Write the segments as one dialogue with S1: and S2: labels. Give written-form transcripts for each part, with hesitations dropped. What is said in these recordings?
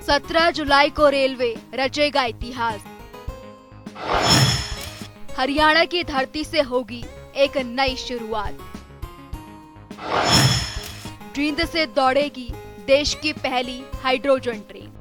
S1: 17 जुलाई को रेलवे रचेगा इतिहास। हरियाणा की धरती से होगी एक नई शुरुआत। जींद से दौड़ेगी देश की पहली हाइड्रोजन ट्रेन।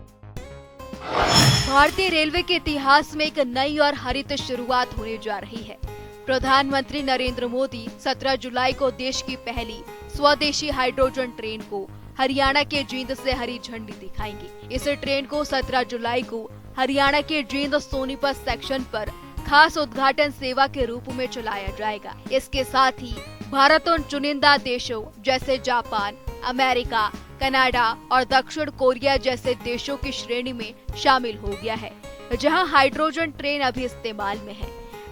S1: भारतीय रेलवे के इतिहास में एक नई और हरित शुरुआत होने जा रही है। प्रधानमंत्री नरेंद्र मोदी 17 जुलाई को देश की पहली स्वदेशी हाइड्रोजन ट्रेन को हरियाणा के जींद से हरी झंडी दिखाएंगे। इस ट्रेन को 17 जुलाई को हरियाणा के जींद सोनीपत सेक्शन पर खास उद्घाटन सेवा के रूप में चलाया जाएगा। इसके साथ ही भारत उन चुनिंदा देशों जैसे जापान, अमेरिका, कनाडा और दक्षिण कोरिया जैसे देशों की श्रेणी में शामिल हो गया है, जहां हाइड्रोजन ट्रेन अभी इस्तेमाल में है।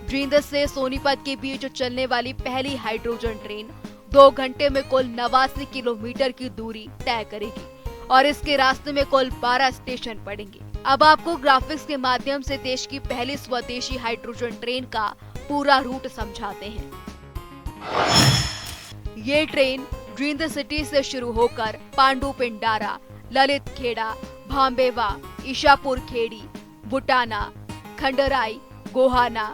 S1: जींद से सोनीपत के बीच चलने वाली पहली हाइड्रोजन ट्रेन 2 घंटे में कुल 89 किलोमीटर की दूरी तय करेगी और इसके रास्ते में कुल 12 स्टेशन पड़ेंगे। अब आपको ग्राफिक्स के माध्यम से देश की पहली स्वदेशी हाइड्रोजन ट्रेन का पूरा रूट समझाते हैं। ये ट्रेन जींद सिटी से शुरू होकर पांडु पिंडारा, ललित खेड़ा, भांबेवा, ईशापुर खेड़ी, बुटाना, खंडराई, गोहाना,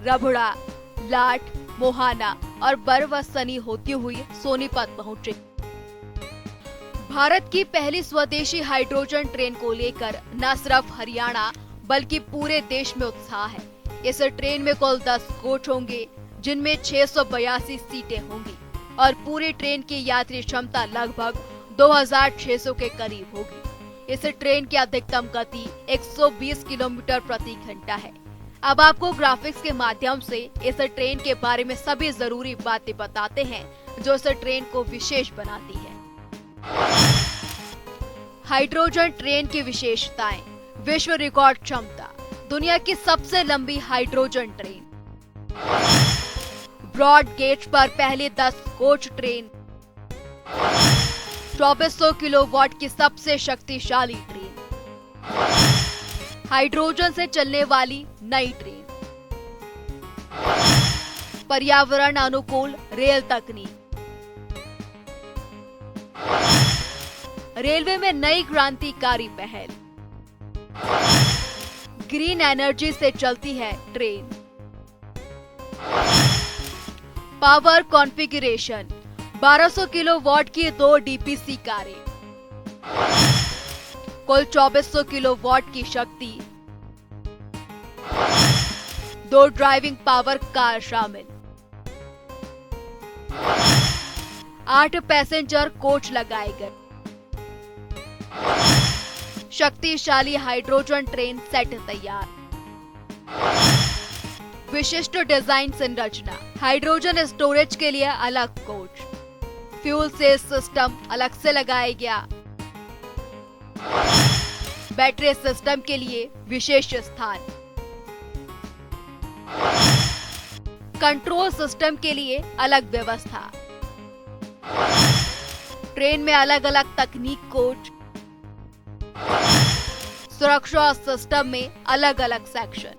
S1: रबड़ा, लाट, मोहाना और बरवसनी होती हुई सोनीपत पहुंचे। भारत की पहली स्वदेशी हाइड्रोजन ट्रेन को लेकर न सिर्फ हरियाणा बल्कि पूरे देश में उत्साह है। इस ट्रेन में कुल 10 कोच होंगे, जिनमें 682 सीटें होंगी और पूरी ट्रेन की यात्री क्षमता लगभग 2600 के करीब होगी। इस ट्रेन की अधिकतम गति 120 किलोमीटर प्रति घंटा है। अब आपको ग्राफिक्स के माध्यम से इस ट्रेन के बारे में सभी जरूरी बातें बताते हैं जो इस ट्रेन को विशेष बनाती है। हाइड्रोजन ट्रेन की विशेषताएं। विश्व रिकॉर्ड क्षमता, दुनिया की सबसे लंबी हाइड्रोजन ट्रेन। ब्रॉड गेज पर पहली 10 कोच ट्रेन। 2400 किलोवाट की सबसे शक्तिशाली ट्रेन। हाइड्रोजन से चलने वाली नई ट्रेन। पर्यावरण अनुकूल रेल तकनीक। रेलवे में नई क्रांतिकारी पहल। ग्रीन एनर्जी से चलती है ट्रेन। पावर कॉन्फ़िगरेशन, 1200 किलोवाट की 2 डीपीसी कारें। कुल 2400 किलोवाट की शक्ति। 2 ड्राइविंग पावर कार शामिल। 8 पैसेंजर कोच लगाए गए। शक्तिशाली हाइड्रोजन ट्रेन सेट तैयार। विशिष्ट डिजाइन संरचना। हाइड्रोजन स्टोरेज के लिए अलग कोच। फ्यूल सेल सिस्टम अलग से लगाया गया। बैटरी सिस्टम के लिए विशेष स्थान। कंट्रोल सिस्टम के लिए अलग व्यवस्था। ट्रेन में अलग अलग तकनीक कोच। सुरक्षा सिस्टम में अलग अलग सेक्शन।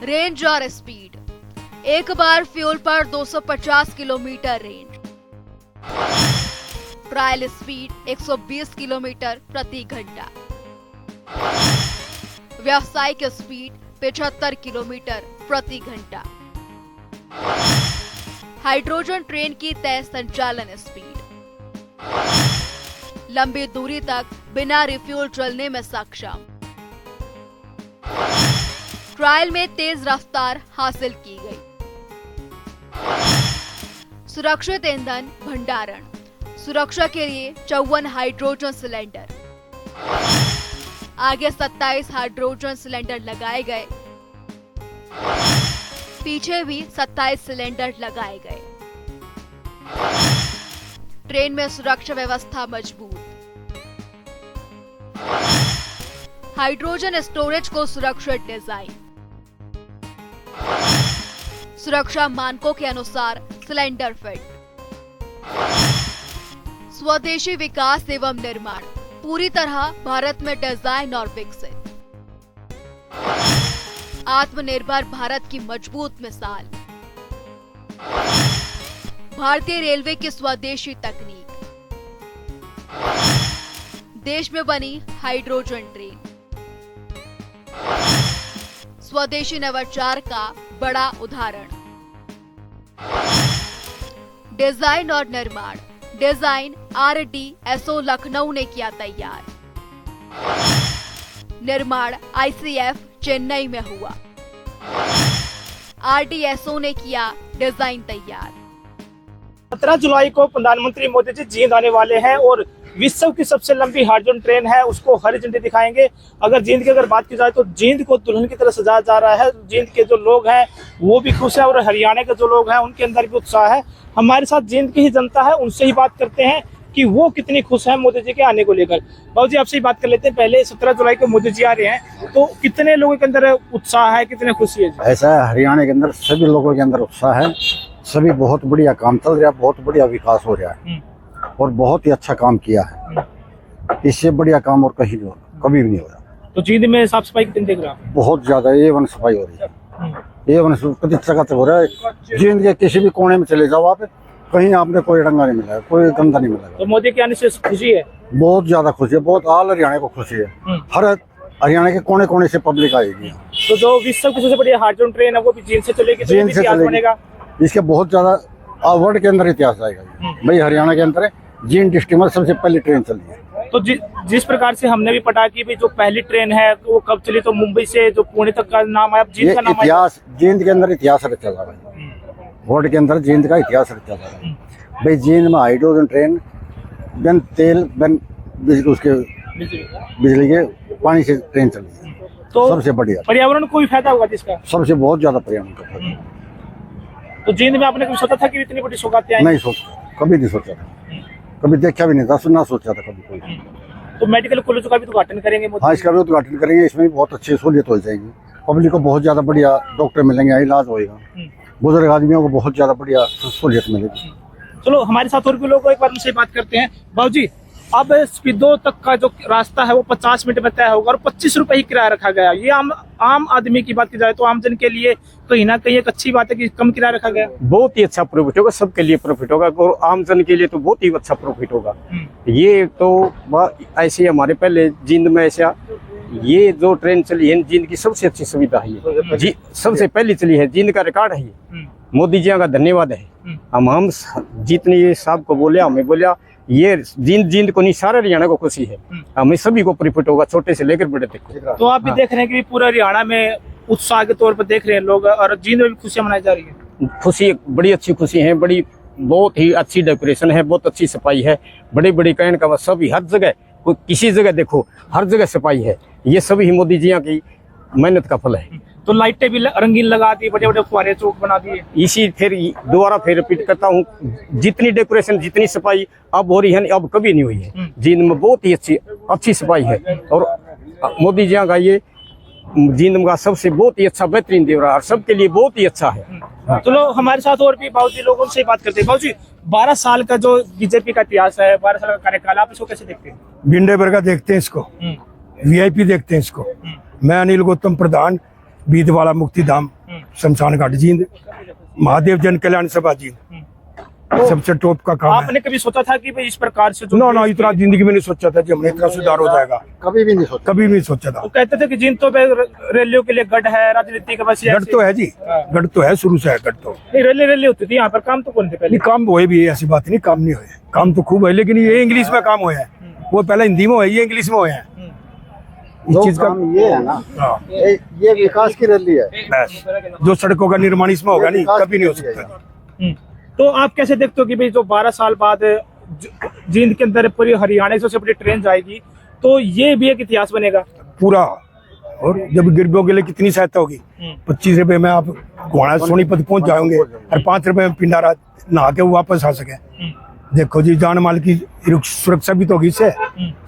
S1: रेंज और स्पीड। एक बार फ्यूल पर 250 kilometre range. Trial speed 120 kilometre प्रति घंटा। व्यावसायिक स्पीड 75 किलोमीटर प्रति घंटा। हाइड्रोजन ट्रेन की तय संचालन स्पीड। लंबी दूरी तक बिना रिफ्यूल चलने में सक्षम। ट्रायल में तेज रफ्तार हासिल की गई। सुरक्षित ईंधन भंडारण। सुरक्षा के लिए 54 हाइड्रोजन सिलेंडर। आगे 27 हाइड्रोजन सिलेंडर लगाए गए। पीछे भी 27 सिलेंडर लगाए गए। ट्रेन में सुरक्षा व्यवस्था मजबूत। हाइड्रोजन स्टोरेज को सुरक्षित डिजाइन। सुरक्षा मानकों के अनुसार सिलेंडर फिट। स्वदेशी विकास एवं निर्माण, पूरी तरह भारत में डिजाइन और विकसित। आत्मनिर्भर भारत की मजबूत मिसाल। भारतीय रेलवे की स्वदेशी तकनीक। देश में बनी हाइड्रोजन ट्रेन, स्वदेशी नवाचार का बड़ा उदाहरण। डिजाइन और निर्माण, डिजाइन RDSO लखनऊ ने किया तैयार, निर्माण ICF चेन्नई में हुआ, RDSO ने किया डिजाइन तैयार।
S2: 17 जुलाई को प्रधानमंत्री मोदी जी जींद आने वाले हैं और विश्व की सबसे लंबी हाइड्रोजन ट्रेन है, उसको हरी झंडी दिखाएंगे। अगर जींद की अगर बात की जाए तो जींद को दुल्हन की तरह सजाया जा रहा है। जींद के जो लोग हैं वो भी खुश है और हरियाणा के जो लोग हैं उनके अंदर भी उत्साह है। हमारे साथ जींद की ही जनता है, उनसे ही बात करते हैं कि वो कितनी खुश है मोदी जी के आने को लेकर। बाबू जी, आपसे ही बात कर लेते हैं। पहले 17 जुलाई को मोदी जी आ रहे हैं, तो कितने लोगों के अंदर उत्साह है, कितने खुशी है?
S3: ऐसा है, हरियाणा के अंदर सभी लोगों के अंदर उत्साह है। सभी बहुत बढ़िया काम चल रहा है, बहुत बढ़िया विकास हो रहा है और बहुत ही अच्छा काम किया है। इससे बढ़िया काम और कहीं नहीं हो, कभी भी नहीं हो रहा।
S2: तो जींद में साफ सफाई कितनी देख रहा है?
S3: बहुत ज्यादा A1 सफाई हो रही है। A1 कभी चकाचक हो रहा है। जींद के किसी भी कोने में चले जाओ आप, कहीं आपने कोई रंगा नहीं मिला, कोई गंदा नहीं मिला।
S2: तो मोदी के आने से खुशी है?
S3: बहुत ज्यादा खुशी है, बहुत ऑल हरियाणा को खुशी है। हर हरियाणा के कोने कोने से पब्लिक आएगी।
S2: तो जो विश्व की सबसे बड़ी हाइड्रोजन ट्रेन है वो भी जींद से चलेगी,
S3: जींद से
S2: बनेगा।
S3: इसके बहुत ज्यादा वर्ल्ड के अंदर इतिहास आएगा। भाई हरियाणा के अंदर जींद डिस्ट्रिक्ट में सबसे पहली ट्रेन चली है।
S2: तो जिस प्रकार से हमने भी पढ़ा कि भाई जो पहली ट्रेन है वो कब चली, तो मुंबई से जो पुणे तक का नाम आया, जींद का नाम आया।
S3: इतिहास जींद के अंदर इतिहास रचा जा रहा है। वर्ल्ड के अंदर जींद का इतिहास रचा जा रहा है। भाई जींद में हाइड्रोजन ट्रेन बिन तेल बिन उसके बिजली के पानी से ट्रेन चली है। तो सबसे बढ़िया
S2: पर्यावरण को भी फायदा होगा जिसका,
S3: सबसे बहुत ज्यादा पर्यावरण का फायदा।
S2: तो जींद में आपने कभी सोचा था कि इतनी बड़ी सौगातें आएंगी?
S3: नहीं सोचा, कभी नहीं सोचा था, कभी देखा भी नहीं था, ना सोचा था कभी कोई।
S2: तो मेडिकल कॉलेज का भी उद्घाटन करेंगे?
S3: हाँ, इसका भी उद्घाटन करेंगे। इसमें भी बहुत अच्छी सहूलियत हो जाएगी। पब्लिक को बहुत ज्यादा बढ़िया डॉक्टर मिलेंगे, इलाज होगा। बुजुर्ग आदमियों को बहुत ज्यादा बढ़िया सहूलियत मिलेगी।
S2: चलो हमारे साथ और भी लोग एक बार उनसे बात करते हैं। बाबूजी, अब स्पीडो तक का जो रास्ता है वो 50 मिनट में तय होगा और 25 रुपए ही किराया रखा गया। ये आम आदमी की बात की जाए तो आमजन के लिए कहीं ना कहीं एक अच्छी बात है कि कम किराया रखा गया।
S4: बहुत ही अच्छा प्रॉफिट होगा, सबके लिए प्रॉफिट होगा और आमजन के लिए तो बहुत ही अच्छा प्रॉफिट होगा। ये तो ऐसे हमारे पहले जींद में ऐसा ये जो ट्रेन चली है जींद की सबसे अच्छी सुविधा है। जी सबसे पहली चली है, जींद का रिकॉर्ड है ये। मोदी जी का धन्यवाद है। हम जितनी साहब को बोले, हमें बोलिया ये जींद को नहीं, सारे हरियाणा को खुशी है। हमें सभी को प्रॉफिट होगा, छोटे से लेकर बड़े तक।
S2: तो आप भी देख रहे हैं कि पूरा हरियाणा में उत्साह के तौर पर देख रहे हैं लोग और जींद में भी खुशियां मनाई जा रही है।
S4: खुशी, बड़ी अच्छी खुशी है, बड़ी बहुत ही अच्छी डेकोरेशन है, बहुत अच्छी सफाई है। बड़े बड़े कहने का सभी हर जगह, किसी जगह देखो हर जगह सफाई है। ये सभी मोदी जी की मेहनत का फल है।
S2: तो लाइटें भी रंगीन लगा दी, बड़े बड़े फुहारे चौक बना दिए।
S4: इसी फिर दोबारा फिर रिपीट करता हूँ, जितनी डेकोरेशन जितनी सफाई अब हो रही है अब कभी नहीं हुई है। जींद में बहुत ही अच्छी सफाई है और मोदी जी का ये जींद का सबसे बहुत ही अच्छा बेहतरीन दे रहा है, सबके लिए बहुत ही अच्छा है।
S2: चलो हमारे साथ और भी बाबूजी लोगों से बात करते हैं। बाबूजी, 12 साल का जो बीजेपी का इतिहास है, 12 साल का कार्यकाल, आप इसको कैसे देखते हैं?
S5: भिंडे भर का देखते हैं इसको, VIP देखते हैं इसको। मैं अनिल गौतम प्रधान, बीतवाला मुक्तिधाम शमशान घाट जींद, महादेव जन कल्याण सभा जींद, सबसे टॉप का काम
S2: आपने कभी सोचा था कि भाई इस प्रकार से
S5: ना इतना जिंदगी में नहीं सोचा था कि हमने इतना सुधार हो जाएगा।
S3: कभी भी नहीं सोचा,
S5: कभी भी नहीं सोचा था।
S2: तो कहते थे कि जींद तो रैलियों के लिए गढ़ है, राजनीति का बस
S5: गढ़ तो है जी, गढ़ तो है, शुरू से है गढ़। तो
S2: रैली होती थी यहाँ पर, काम तो कौन थे पहले?
S5: काम हुए भी, ऐसी बात नहीं काम नहीं हुए, काम तो खूब है, लेकिन ये इंग्लिश में काम हुए हैं। वो पहले हिंदी में हुए, ये इंग्लिश में हुए हैं।
S3: इस चीज का ये है ना, ये विकास की रैली है।
S5: बस जो सड़कों का निर्माण इसमें होगा नहीं, कभी नहीं हो सकता।
S2: तो आप कैसे देखते हो कि भाई जो 12 साल बाद जींद के अंदर पूरी हरियाणा की सबसे बड़ी ट्रेन जाएगी, तो ये भी एक इतिहास बनेगा
S5: पूरा। और जब गरीबों के लिए कितनी सहायता होगी। 25 रुपए में आप घोड़ा सोनीपत पहुंच जाओगे और 5 रुपए में पिंडारा नहा के वापस आ सके। देखो जी, जान माल की सुरक्षा भी तो होगी इससे,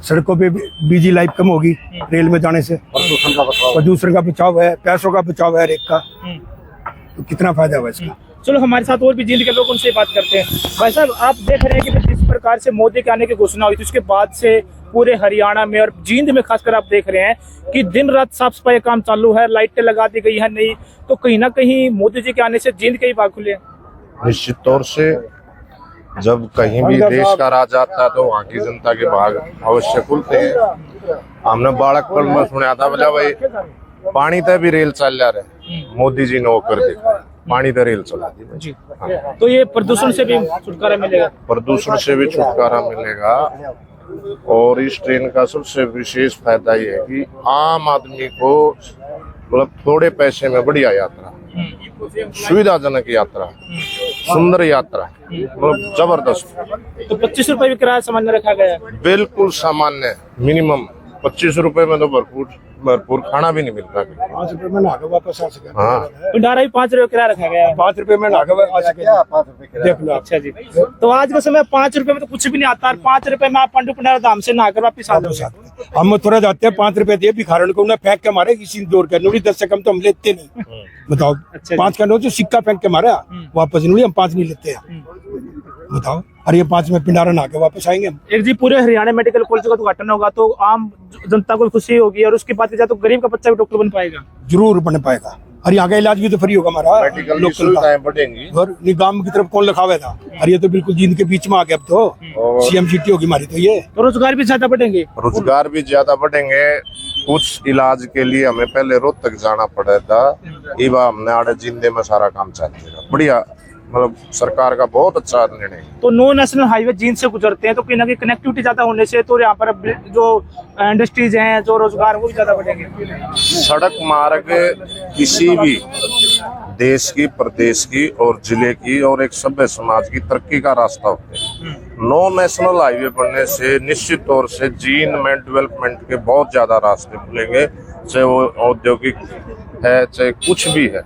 S5: सड़कों पे बिजी लाइफ कम होगी रेल में जाने से, प्रदूषण का बचाव है, पैसों का बचाव है, रेत का, तो कितना फायदा है इसका।
S2: चलो हमारे साथ और भी जींद के लोग, उनसे बात करते हैं। भाई साहब, आप देख रहे हैं कि जिस प्रकार से मोदी के आने की घोषणा हुई थी उसके बाद से पूरे हरियाणा में और जींद में खासकर आप देख रहे हैं कि दिन रात साफ सफाई काम चालू है, लाइटें लगा दी गई है नहीं, तो कहीं ना कहीं मोदी जी के आने से जींद के ही बाग खुले हैं।
S6: निश्चित तौर से जब कहीं भी देश का राज आता है तो वहाँ की जनता के भाग अवश्य खुलते हैं। हमने बाड़कपन में सुना था बोला भाई पानी तक भी रेल चल जा रहे, मोदी जी ने वो कर दिया, पानी तक रेल चला दी
S2: जी। तो ये प्रदूषण से भी छुटकारा मिलेगा?
S6: प्रदूषण से भी छुटकारा मिलेगा। और इस ट्रेन का सबसे विशेष फायदा ये है कि आम आदमी को मतलब थोड़े पैसे में बढ़िया यात्रा, सुविधाजनक यात्रा, सुंदर यात्रा, मतलब जबरदस्त।
S2: तो 25 रुपए भी किराया सामान्य रखा गया है?
S6: बिल्कुल सामान्य, मिनिमम 25 रुपए में तो भरपूर खाना भी नहीं मिलता।
S5: 5 रुपए में नहा के वापस आ सके।
S6: हाँ,
S2: भंडारा भी 5 रुपए किराया रखा गया है?
S5: 5 रुपए में नहा के आ सके, देख लो।
S2: अच्छा जी। तो आज के समय 5 रुपए में तो कुछ भी नहीं आता, 5 रुपए में आप पंडू भंडारा धाम से नहाकर वापिस आ जाओ।
S5: हम थोड़ा जाते हैं 5 रुपए दिए भिखारन को, उन्हें फेंक के मारे किसी जोर कर, 10 से कम तो हम लेते नहीं। बताओ,
S2: अच्छा
S5: 5 का नोट जो सिक्का फेंक के मारा वापस नहीं, हम 5 नहीं लेते हैं। बताओ, अरे ये 5 में पिंडारा नहा के वापस आएंगे हम।
S2: एक जी पूरे हरियाणा मेडिकल कॉलेज का उद्घाटन होगा तो आम जनता को खुशी होगी, और उसकी बात की जाए तो गरीब का बच्चा भी डॉक्टर बन पाएगा?
S5: जरूर बन पाएगा, और यहाँ का इलाज भी तो फ्री होगा हमारा,
S6: मेडिकल की
S5: लोकल का।
S6: सुविधाएं बढ़ेंगी।
S5: और निगाम की तरफ कौन लिखावे था, और ये तो बिल्कुल जींद के बीच में आ गया। अब तो सीएम सिटी होगी हमारी, तो ये
S2: तो रोजगार भी ज्यादा बढ़ेंगे?
S6: रोजगार भी ज्यादा बढ़ेंगे। कुछ इलाज के लिए हमें पहले रोहतक जाना पड़ा था, इवा हमने आड़े जिंदे में सारा काम चलेगा। बढ़िया, मतलब सरकार का बहुत अच्छा निर्णय है।
S2: तो नो नेशनल हाईवे जींद से गुजरते हैं तो कहीं ना कहीं कनेक्टिविटी ज्यादा होने से तो यहाँ पर जो इंडस्ट्रीज हैं, जो रोजगार, वो भी ज्यादा बढ़ेंगे।
S6: सड़क मार्ग किसी भी देश की, प्रदेश की और जिले की और एक सभ्य समाज की तरक्की का रास्ता होते हैं। नो नेशनल हाईवे बनने से निश्चित तौर से जींद में डेवलपमेंट के बहुत ज्यादा रास्ते खुलेंगे, चाहे वो औद्योगिक है चाहे कुछ भी है।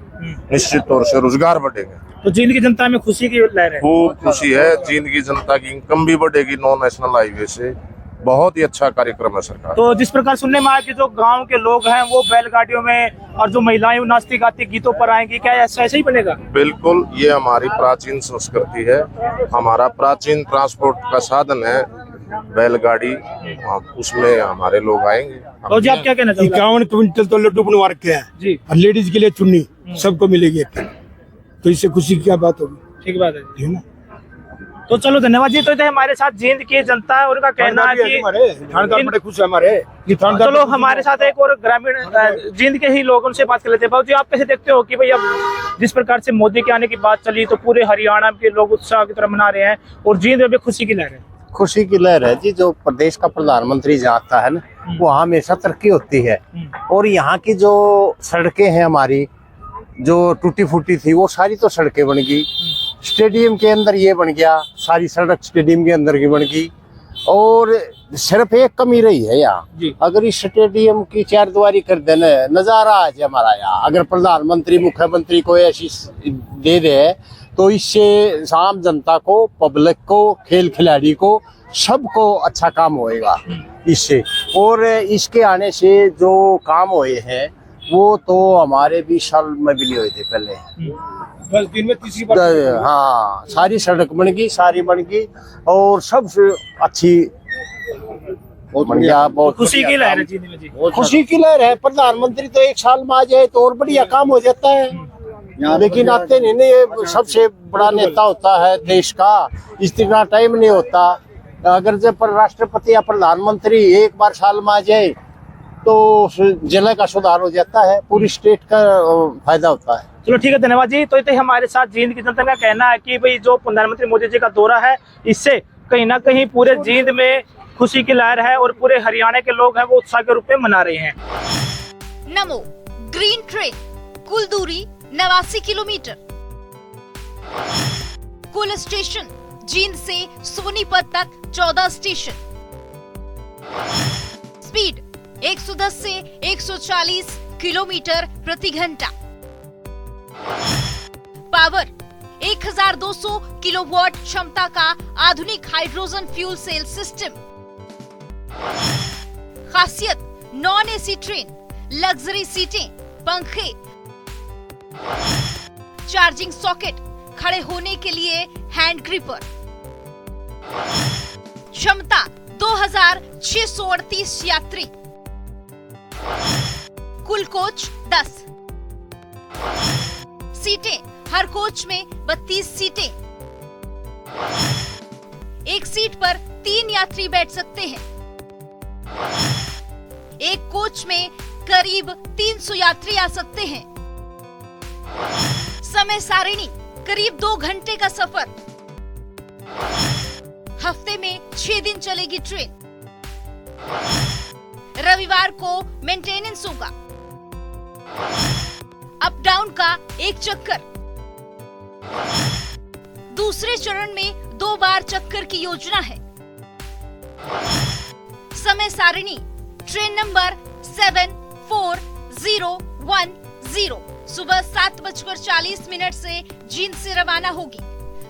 S6: निश्चित तौर से रोजगार बढ़ेंगे।
S2: तो जींद की जनता में खुशी की लहर है?
S6: खूब खुशी है। जींद की जनता की इनकम भी बढ़ेगी नो नेशनल हाईवे से। बहुत ही अच्छा कार्यक्रम है सरकार।
S2: तो जिस प्रकार सुनने में आया कि जो गांव के लोग हैं वो बैलगाड़ियों में, और जो महिलाएं नाचती गाती गीतों पर आएंगी, क्या ऐसा ऐसे ही बनेगा?
S6: बिल्कुल, ये हमारी प्राचीन संस्कृति है, हमारा प्राचीन ट्रांसपोर्ट का साधन है बैलगाड़ी, उसमें हमारे लोग आएंगे।
S2: तो जी आप क्या कहना चाहोगे?
S5: 51 क्विंटल तो लड्डू बनवा रखे हैं
S2: जी,
S5: और लेडीज के लिए चुन्नी सबको मिलेगी एक, तो इससे खुशी की क्या बात होगी?
S2: ठीक बात है
S5: ठीक है ना।
S2: तो चलो धन्यवाद जी। तो थे हमारे साथ जींद की जनता है, उनका कहना है कि
S5: थानेदार बड़े खुश है हमारे।
S2: चलो हमारे साथ एक और ग्रामीण जींद के ही लोग, उनसे बात कर लेते हैं। बाबू जी आप कैसे देखते हो कि भाई अब जिस प्रकार से मोदी के आने की बात चली तो पूरे हरियाणा के लोग उत्साह की तरह मना रहे हैं और जींद में भी खुशी की लहर है?
S7: खुशी की लहर है जी। जो प्रदेश का प्रधानमंत्री जाता है ना, वो हमेशा तरक्की होती है। और यहाँ की जो सड़कें हैं हमारी, जो टूटी फूटी थी वो सारी तो सड़कें बन गई। स्टेडियम के अंदर ये बन गया, सारी सड़क स्टेडियम के अंदर की बन गई। और सिर्फ एक कमी रही है यहाँ, अगर इस स्टेडियम की 4 दीवारी कर देना, नजारा आ जाए हमारा यहाँ। अगर प्रधानमंत्री मुख्यमंत्री को ऐसी दे दे तो इससे आम जनता को, पब्लिक को, खेल खिलाड़ी को, सबको अच्छा काम होएगा इससे। और इसके आने से जो काम हुए हैं वो तो हमारे 20 साल में भी नहीं हुए थे पहले।
S5: बस दिन में तीसरी बार।
S7: हाँ, सारी सड़क बन गई, सारी बन गई और सबसे अच्छी बन गया। बहुत
S2: खुशी की लहर है जींद में जी।
S7: खुशी की लहर है। प्रधानमंत्री तो 1 साल में आ जाए तो और बढ़िया काम हो जाता है, लेकिन आते नहीं। ये सबसे बड़ा नेता होता है देश का, इतना टाइम नहीं होता। अगर जब राष्ट्रपति या प्रधानमंत्री 1 बार साल में आ जाए तो जिले का सुधार हो जाता है, पूरी स्टेट का फायदा होता है।
S2: चलो ठीक है, धन्यवाद जी। तो ये हमारे साथ जींद की जनता का कहना है कि भाई जो प्रधानमंत्री मोदी जी का दौरा है, इससे कहीं ना कहीं पूरे जींद में खुशी की लहर है और पूरे हरियाणा के लोग हैं वो उत्साह के रूप में मना रहे हैं।
S1: नमो ग्रीन ट्रेन, कुल दूरी 89 किलोमीटर, कुल स्टेशन जींद से सोनीपत तक 14 स्टेशन, स्पीड 110 से 140 किलोमीटर प्रति घंटा, पावर 1200 किलोवाट क्षमता का आधुनिक हाइड्रोजन फ्यूल सेल सिस्टम। खासियत नॉन एसी ट्रेन, लग्जरी सीटें, पंखे, चार्जिंग सॉकेट, खड़े होने के लिए हैंड ग्रिपर, क्षमता 2638 यात्री, कुल कोच 10, सीटें हर कोच में 32 सीटें, एक सीट पर 3 यात्री बैठ सकते हैं। एक कोच में करीब 300 यात्री आ सकते हैं। समय सारिणी करीब 2 घंटे का सफर। हफ्ते में 6 दिन चलेगी ट्रेन। रविवार को मेंटेनेंस होगा। अप डाउन का एक चक्कर। दूसरे चरण में 2 बार चक्कर की योजना है। समय सारिणी ट्रेन नंबर 74010 सुबह 7:40 से जींद से रवाना होगी।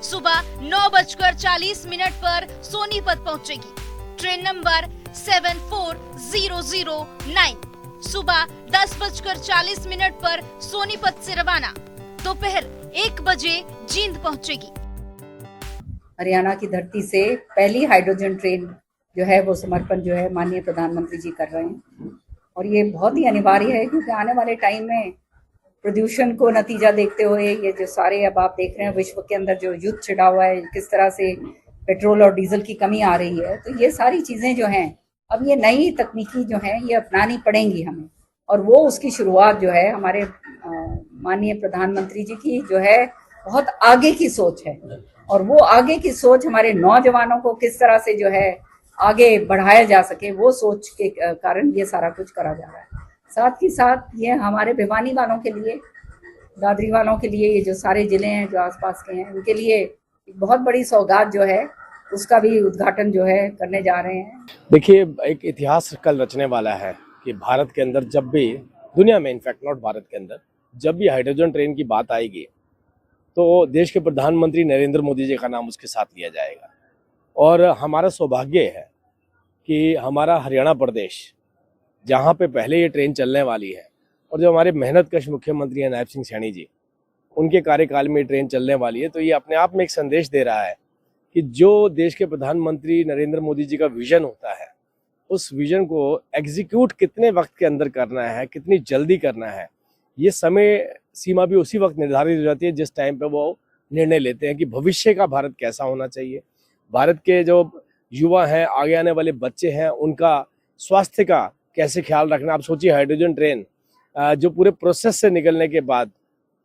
S1: सुबह 9:40 पर सोनीपत पहुंचेगी। ट्रेन नंबर 74009 सुबह 10:40 पर सोनीपत से रवाना, दोपहर 1 बजे जींद पहुंचेगी।
S8: हरियाणा की धरती से पहली हाइड्रोजन ट्रेन जो है वो समर्पण जो है माननीय प्रधानमंत्री जी कर रहे हैं, और ये बहुत ही अनिवार्य है क्योंकि आने वाले टाइम में प्रदूषण को नतीजा देखते हुए ये जो सारे अब आप देख रहे हैं विश्व के अंदर जो युद्ध छिड़ा हुआ है, किस तरह से पेट्रोल और डीजल की कमी आ रही है, तो ये सारी चीजें जो हैं अब ये नई तकनीकी जो है ये अपनानी पड़ेंगी हमें, और वो उसकी शुरुआत जो है हमारे माननीय प्रधानमंत्री जी की जो है बहुत आगे की सोच है, और वो आगे की सोच हमारे नौजवानों को किस तरह से जो है आगे बढ़ाया जा सके, वो सोच के कारण ये सारा कुछ करा जा रहा है। साथ ही साथ ये हमारे भिवानी वालों के लिए, दादरी वालों के लिए, ये जो सारे जिले हैं जो आसपास के हैं उनके लिए एक बहुत बड़ी सौगात जो है उसका भी उद्घाटन जो है करने जा रहे हैं।
S9: देखिए, एक इतिहास कल रचने वाला है कि भारत के अंदर जब भी, दुनिया में इनफैक्ट नॉट भारत के अंदर, जब भी हाइड्रोजन ट्रेन की बात आएगी तो देश के प्रधानमंत्री नरेंद्र मोदी जी का नाम उसके साथ लिया जाएगा। और हमारा सौभाग्य है कि हमारा हरियाणा प्रदेश, जहाँ पे पहले ये ट्रेन चलने वाली है, और जो हमारे मेहनतकश मुख्यमंत्री हैं नायब सिंह सैनी जी, उनके कार्यकाल में ये ट्रेन चलने वाली है, तो ये अपने आप में एक संदेश दे रहा है कि जो देश के प्रधानमंत्री नरेंद्र मोदी जी का विजन होता है, उस विजन को एग्जीक्यूट कितने वक्त के अंदर करना है, कितनी जल्दी करना है, ये समय सीमा भी उसी वक्त निर्धारित हो जाती है जिस टाइम पे वो निर्णय लेते हैं कि भविष्य का भारत कैसा होना चाहिए। भारत के जो युवा हैं, आगे आने वाले बच्चे हैं, उनका स्वास्थ्य का कैसे ख्याल रखना। आप सोचिए, हाइड्रोजन ट्रेन जो पूरे प्रोसेस से निकलने के बाद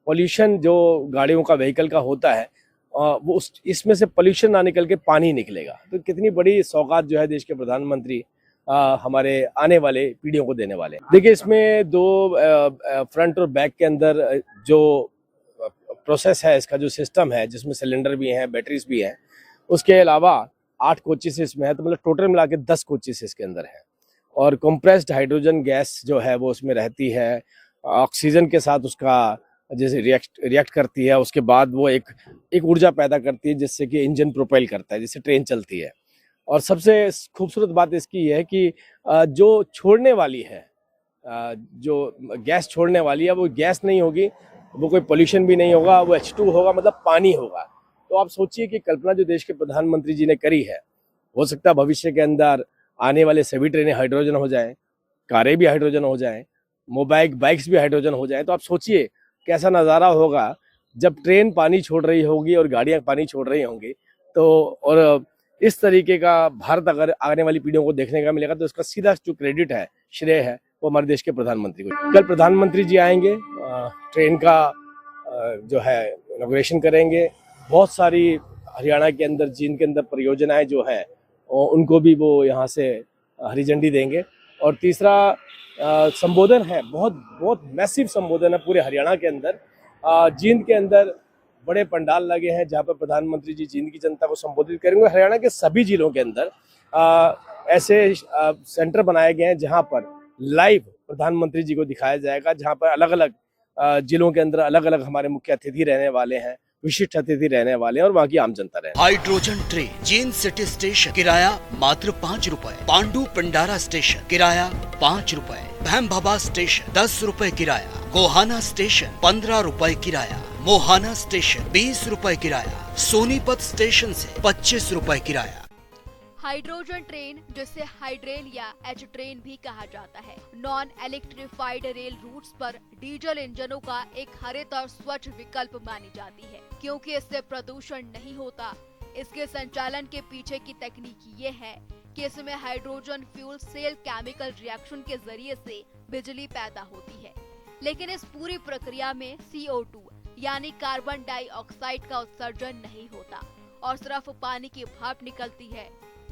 S9: पॉल्यूशन जो गाड़ियों का, व्हीकल का होता है, वो इसमें से पॉल्यूशन ना निकल के पानी निकलेगा। तो कितनी बड़ी सौगात जो है देश के प्रधानमंत्री हमारे आने वाले पीढ़ियों को देने वाले हैं। देखिए, इसमें 2 फ्रंट और बैक के अंदर जो प्रोसेस है, इसका जो सिस्टम है, जिसमें सिलेंडर भी हैं, बैटरीज भी हैं, उसके अलावा 8 कोचेस इसमें है, तो मतलब टोटल मिला के 10 कोचेस इसके अंदर हैं। और कंप्रेस्ड हाइड्रोजन गैस जो है वो उसमें रहती है, ऑक्सीजन के साथ उसका जैसे रिएक्ट करती है, उसके बाद वो एक ऊर्जा पैदा करती है जिससे कि इंजन प्रोपेल करता है, जिससे ट्रेन चलती है। और सबसे खूबसूरत बात इसकी है कि जो छोड़ने वाली है, जो गैस छोड़ने वाली है, वो गैस नहीं होगी, वो कोई पोल्यूशन भी नहीं होगा, वो H2 होगा, मतलब पानी होगा। तो आप सोचिए कि कल्पना जो देश के प्रधानमंत्री जी ने करी है, हो सकता है भविष्य के अंदर आने वाले सभी ट्रेनें हाइड्रोजन हो जाएं, कारें भी हाइड्रोजन हो जाएं, बाइक्स भी हाइड्रोजन हो जाएं। तो आप सोचिए कैसा नज़ारा होगा जब ट्रेन पानी छोड़ रही होगी और गाड़ियां पानी छोड़ रही होंगी। तो और इस तरीके का भारत अगर आने वाली पीढ़ियों को देखने का मिलेगा, तो इसका सीधा जो क्रेडिट है, श्रेय है, वो हमारे देश के प्रधानमंत्री को। कल प्रधानमंत्री जी आएंगे, ट्रेन का जो है इनॉग्रेशन करेंगे। बहुत सारी हरियाणा के अंदर, जींद के अंदर परियोजनाएं जो है उनको भी वो यहाँ से हरी झंडी देंगे। और तीसरा संबोधन है, बहुत मैसिव संबोधन है पूरे हरियाणा के अंदर। जींद के अंदर बड़े पंडाल लगे हैं जहाँ पर प्रधानमंत्री जी जींद की जनता को संबोधित करेंगे। हरियाणा के सभी जिलों के अंदर ऐसे सेंटर बनाए गए हैं जहाँ पर लाइव प्रधानमंत्री जी को दिखाया जाएगा, जहाँ पर अलग अलग जिलों के अंदर अलग अलग हमारे मुख्य अतिथि रहने वाले हैं, विशिष्ट अतिथि रहने वाले हैं, और वहाँ की आम जनता रहे।
S10: Hydrogen train Jind city station किराया मात्र 5 रुपए, पांडु पंडारा स्टेशन किराया 5 रुपए, भैमबाबा स्टेशन 10 रुपए किराया, गोहाना स्टेशन 15 रुपए किराया, मोहाना स्टेशन 20 रुपए किराया, सोनीपत स्टेशन से 25 रुपए किराया।
S1: हाइड्रोजन ट्रेन, जिसे हाइड्रेल या एच ट्रेन भी कहा जाता है, नॉन इलेक्ट्रिफाइड रेल रूट्स पर डीजल इंजनों का एक हरित और स्वच्छ विकल्प मानी जाती है, क्योंकि इससे प्रदूषण नहीं होता, इसके संचालन के पीछे की तकनीक ये है कि इसमें hydrogen fuel cell chemical reaction के जरिए से बिजली पैदा होती है, लेकिन इस पूरी प्रक्रिया में CO2 यानी कार्बन डाइऑक्साइड का उत्सर्जन नहीं होता और सिर्फ पानी की भाप निकलती है।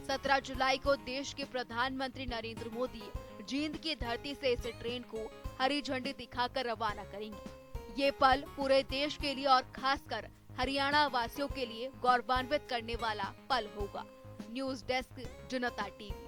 S1: 17 जुलाई को देश के प्रधानमंत्री नरेंद्र मोदी जींद की धरती से इस ट्रेन को हरी झंडी दिखाकर रवाना करेंगे। ये पल पूरे देश के लिए और खासकर हरियाणा वासियों के लिए गौरवान्वित करने वाला पल होगा। न्यूज डेस्क, जनता टीवी।